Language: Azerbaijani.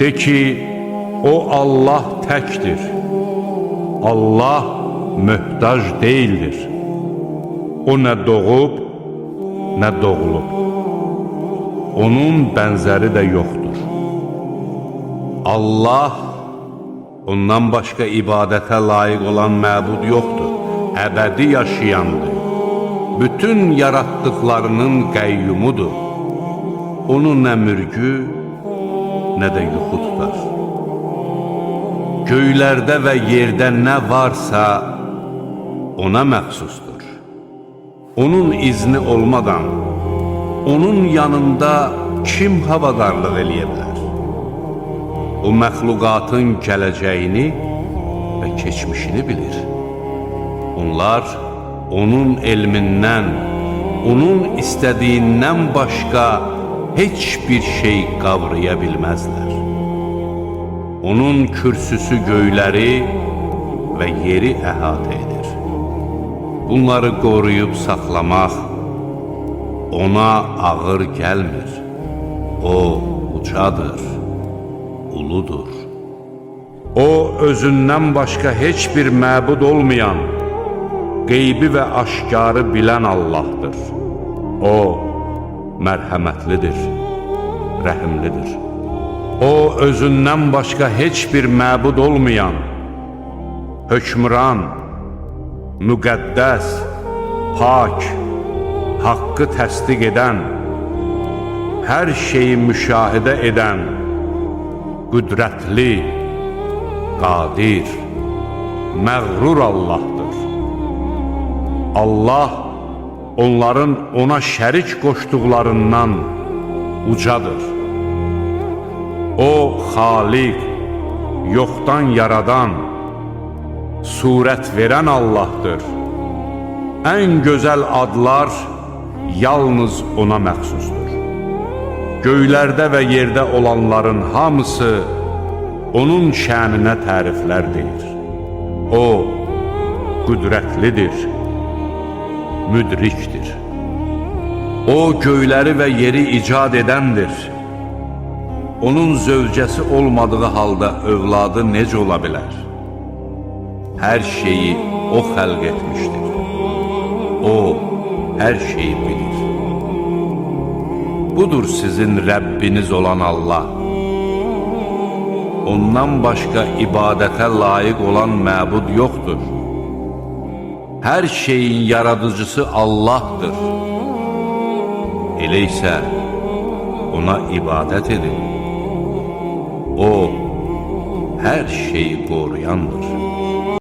De ki, o Allah təkdir. Allah möhtac deyildir. O nə doğub, nə doğulub. Onun bənzəri də yoxdur. Allah, ondan başqa ibadətə layiq olan məbud yoxdur. Əbədi yaşayandır. Bütün yaratdıqlarının qəyyumudur. Onun nə mürgü, nə də yuxu tutar. Göylərdə və yerdə nə varsa ona məxsusdur. Onun izni olmadan, onun yanında kim havadarlıq eləyə bilər? O məxluqatın gələcəyini və keçmişini bilir. Onlar onun elmindən, onun istədiyindən başqa heç bir şey qavraya bilməzlər. Onun kürsüsü göyləri və yeri əhatə edir. Bunları qoruyub saxlamaq ona ağır gəlmir. O ucadır, uludur. O özündən başqa heç bir məbud olmayan, qeybi və aşkarı bilən Allahdır. O mərhəmətlidir, rəhimlidir. O özündən başqa heç bir məbud olmayan, hökmran, müqəddəs, pak, haqqı təsdiq edən, hər şeyi müşahidə edən, qüdrətli, qadir, məğrur Allahdır. Allah onların ona şərik qoşduqlarından ucadır. O xaliq, yoxdan yaradan, surət verən Allahdır. Ən gözəl adlar yalnız ona məxsusdur. Göylərdə və yerdə olanların hamısı onun şəninə təriflər deyir. O qüdrətlidir, müdrikdir. O göyləri və yeri icad edəndir. Onun zövcəsi olmadığı halda övladı necə ola bilər? Hər şeyi o xəlq etmişdir. O hər şeyi bilir. Budur sizin Rəbbiniz olan Allah. Ondan başqa ibadətə layiq olan məbud yoxdur. Hər şeyin yaradıcısı Allahdır. Elə isə ona ibadət edin. O hər şeyi qoruyandır.